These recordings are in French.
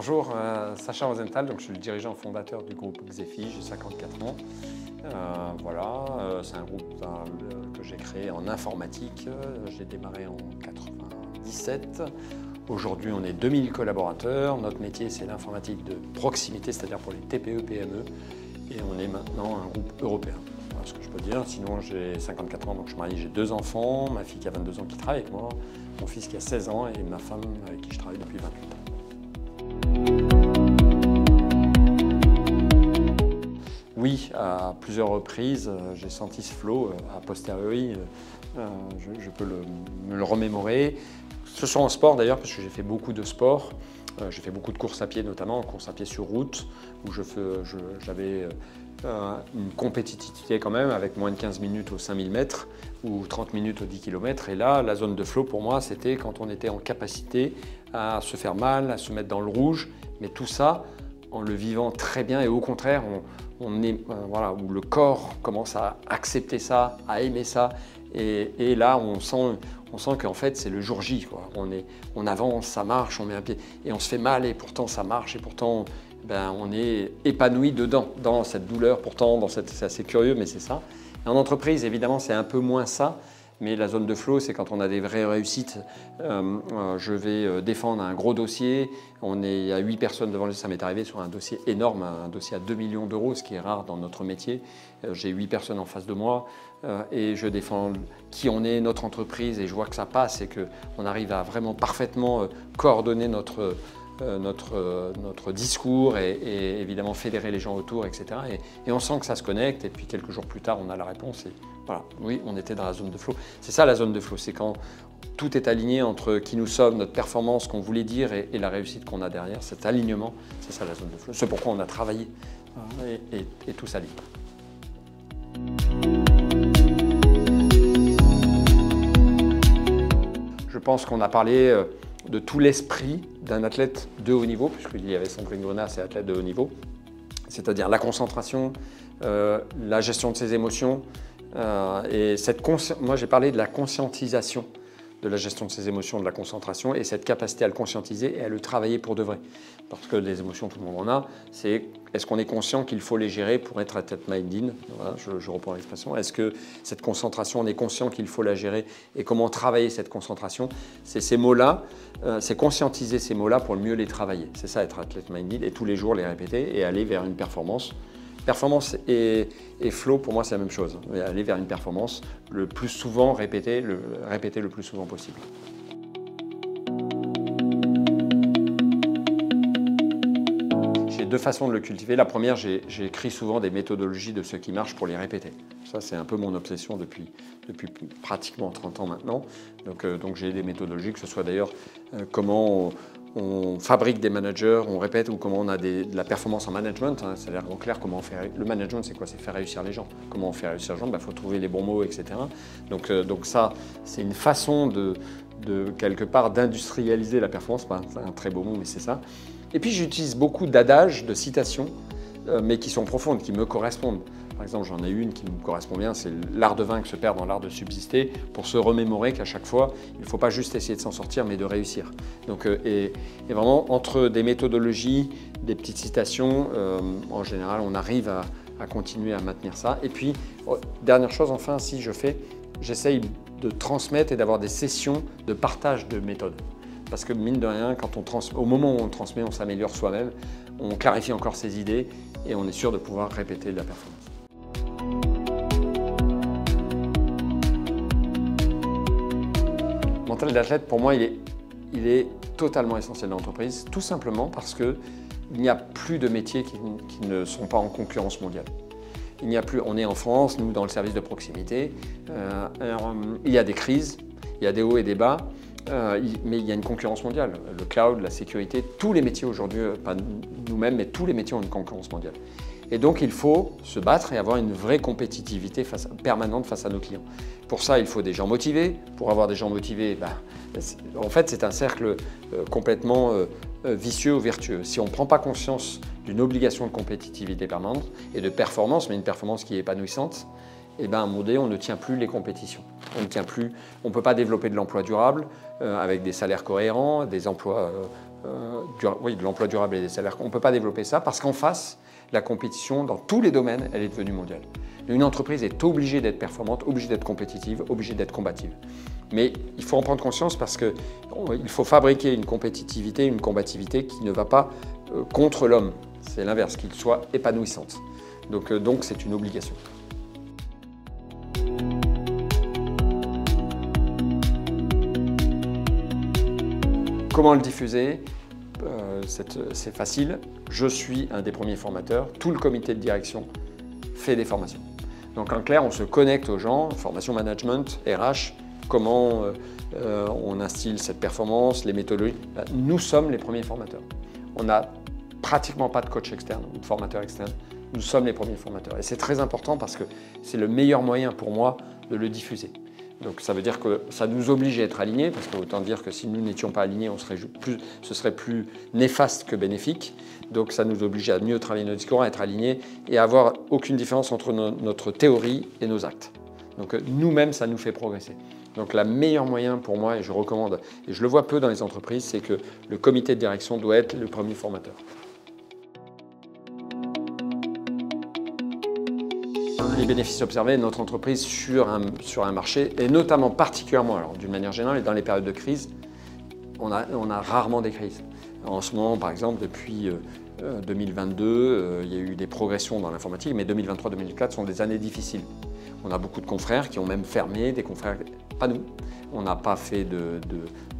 Bonjour, Sacha Rosenthal, donc je suis le dirigeant fondateur du groupe Xefi, j'ai 54 ans. C'est un groupe que j'ai créé en informatique, j'ai démarré en 97. Aujourd'hui on est 2000 collaborateurs, notre métier c'est l'informatique de proximité, c'est-à-dire pour les TPE, PME, et on est maintenant un groupe européen. Voilà ce que je peux dire, sinon j'ai 54 ans, donc je suis marié, j'ai 2 enfants, ma fille qui a 22 ans qui travaille avec moi, mon fils qui a 16 ans et ma femme avec qui je travaille depuis 28 ans. Oui, à plusieurs reprises, j'ai senti ce flow a posteriori, je peux me le remémorer. Ce soit en sport d'ailleurs, parce que j'ai fait beaucoup de sport. J'ai fait beaucoup de courses à pied, notamment courses à pied sur route, où j'avais une compétitivité quand même, avec moins de 15 minutes aux 5000 mètres ou 30 minutes aux 10 km. Et là, la zone de flow pour moi, c'était quand on était en capacité à se faire mal, à se mettre dans le rouge, mais tout ça en le vivant très bien et au contraire, où le corps commence à accepter ça, à aimer ça. Et là, on sent qu'en fait, c'est le jour J, quoi. On avance, ça marche, on met un pied et on se fait mal et pourtant ça marche et pourtant on est épanoui dedans, dans cette douleur, pourtant, c'est assez curieux, mais c'est ça. Et en entreprise, évidemment, c'est un peu moins ça. Mais la zone de flow, c'est quand on a des vraies réussites. Je vais défendre un gros dossier. Il y a 8 personnes devant lui. Ça m'est arrivé sur un dossier énorme, un dossier à 2 millions d'euros, ce qui est rare dans notre métier. J'ai 8 personnes en face de moi et je défends qui on est, notre entreprise, et je vois que ça passe et qu'on arrive à vraiment parfaitement coordonner notre discours et évidemment fédérer les gens autour, etc. Et on sent que ça se connecte et puis quelques jours plus tard, on a la réponse. Et voilà, oui, on était dans la zone de flow. C'est ça la zone de flow, c'est quand tout est aligné entre qui nous sommes, notre performance, ce qu'on voulait dire et la réussite qu'on a derrière. Cet alignement, c'est ça la zone de flow. C'est pourquoi on a travaillé et tout s'aligne. Je pense qu'on a parlé de tout l'esprit d'un athlète de haut niveau, puisqu'il y avait Sandrine Grenat, c'est athlète de haut niveau, c'est-à-dire la concentration, la gestion de ses émotions, moi j'ai parlé de la conscientisation de la gestion de ses émotions, de la concentration, et cette capacité à le conscientiser et à le travailler pour de vrai. Parce que les émotions, tout le monde en a, c'est est-ce qu'on est conscient qu'il faut les gérer pour être athlete-minded, voilà, je reprends l'expression. Est-ce que cette concentration, on est conscient qu'il faut la gérer et comment travailler cette concentration? C'est ces mots-là, c'est conscientiser ces mots-là pour mieux les travailler. C'est ça être athlete-minded et tous les jours les répéter et aller vers une performance. Performance et flow, pour moi, c'est la même chose. Aller vers une performance, le plus souvent répéter le plus souvent possible. J'ai 2 façons de le cultiver. La première, j'écris souvent des méthodologies de ce qui marche pour les répéter. Ça, c'est un peu mon obsession depuis pratiquement 30 ans maintenant. Donc j'ai des méthodologies, que ce soit d'ailleurs comment on fabrique des managers, on répète, ou comment on a de la performance en management, hein, c'est-à-dire en clair comment on fait. Le management, c'est quoi? C'est faire réussir les gens. Comment on fait réussir les gens? Faut trouver les bons mots, etc. Donc ça, c'est une façon de quelque part d'industrialiser la performance. C'est un très beau mot, mais c'est ça. Et puis j'utilise beaucoup d'adages, de citations, mais qui sont profondes, qui me correspondent. Par exemple, j'en ai une qui me correspond bien, c'est l'art de vaincre se perd dans l'art de subsister, pour se remémorer qu'à chaque fois, il ne faut pas juste essayer de s'en sortir, mais de réussir. Donc, et vraiment, entre des méthodologies, des petites citations, en général, on arrive à continuer à maintenir ça. Et puis, dernière chose, enfin, j'essaye de transmettre et d'avoir des sessions de partage de méthodes. Parce que mine de rien, au moment où on transmet, on s'améliore soi-même, on clarifie encore ses idées et on est sûr de pouvoir répéter de la performance. Le mental d'athlète, pour moi, il est totalement essentiel dans l'entreprise, tout simplement parce qu'il n'y a plus de métiers qui ne sont pas en concurrence mondiale. On est en France, nous, dans le service de proximité, il y a des crises, il y a des hauts et des bas, mais il y a une concurrence mondiale. Le cloud, la sécurité, tous les métiers aujourd'hui, pas nous-mêmes, mais tous les métiers ont une concurrence mondiale. Et donc, il faut se battre et avoir une vraie compétitivité permanente face à nos clients. Pour ça, il faut des gens motivés. Pour avoir des gens motivés, en fait, c'est un cercle complètement vicieux ou vertueux. Si on ne prend pas conscience d'une obligation de compétitivité permanente et de performance, mais une performance qui est épanouissante, à un moment donné, on ne tient plus les compétitions. On ne peut pas développer de l'emploi durable avec des salaires cohérents, des emplois de l'emploi durable et des salaires. On ne peut pas développer ça parce qu'en face, la compétition dans tous les domaines, elle est devenue mondiale. Une entreprise est obligée d'être performante, obligée d'être compétitive, obligée d'être combative. Mais il faut en prendre conscience parce qu'il faut fabriquer une compétitivité, une combativité qui ne va pas contre l'homme. C'est l'inverse, qu'il soit épanouissante. Donc c'est une obligation. Comment le diffuser? C'est facile. Je suis un des premiers formateurs. Tout le comité de direction fait des formations. Donc en clair, on se connecte aux gens, formation management, RH, comment on instille cette performance, les méthodologies. Nous sommes les premiers formateurs. On n'a pratiquement pas de coach externe ou de formateur externe. Nous sommes les premiers formateurs. Et c'est très important parce que c'est le meilleur moyen pour moi de le diffuser. Donc ça veut dire que ça nous oblige à être alignés, parce qu'autant dire que si nous n'étions pas alignés, ce serait plus néfaste que bénéfique. Donc ça nous oblige à mieux travailler notre discours, à être alignés et à avoir aucune différence entre notre théorie et nos actes. Donc nous-mêmes, ça nous fait progresser. Donc le meilleur moyen pour moi, et je recommande, et je le vois peu dans les entreprises, c'est que le comité de direction doit être le premier formateur. Les bénéfices observés de notre entreprise sur un marché, et notamment particulièrement, alors d'une manière générale, et dans les périodes de crise, on a rarement des crises. En ce moment, par exemple, depuis 2022, il y a eu des progressions dans l'informatique, mais 2023-2024 sont des années difficiles. On a beaucoup de confrères qui ont même fermé, des confrères, pas nous. On n'a pas fait de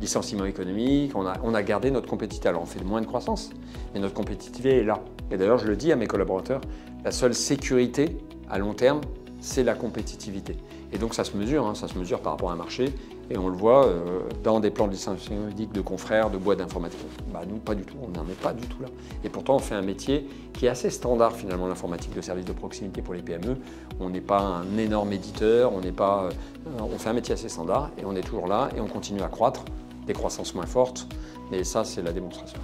licenciement économique, on a gardé notre compétitivité. Alors on fait moins de croissance, mais notre compétitivité est là. Et d'ailleurs, je le dis à mes collaborateurs, la seule sécurité à long terme, c'est la compétitivité. Et donc ça se mesure par rapport à un marché, et on le voit dans des plans de licenciement juridique de confrères, de boîtes d'informatique. Bah, nous, pas du tout, on n'en est pas du tout là. Et pourtant, on fait un métier qui est assez standard finalement, l'informatique de service de proximité pour les PME. On n'est pas un énorme éditeur, on fait un métier assez standard, et on est toujours là, et on continue à croître, des croissances moins fortes, mais ça, c'est la démonstration.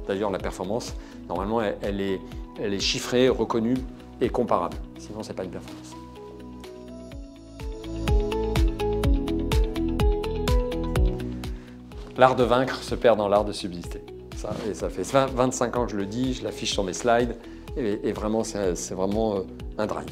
D'ailleurs, la performance, normalement, elle est chiffrée, reconnue et comparable. Sinon, ce n'est pas une performance. L'art de vaincre se perd dans l'art de subsister. Ça fait 25 ans que je le dis, je l'affiche sur mes slides, et vraiment, c'est vraiment un drive.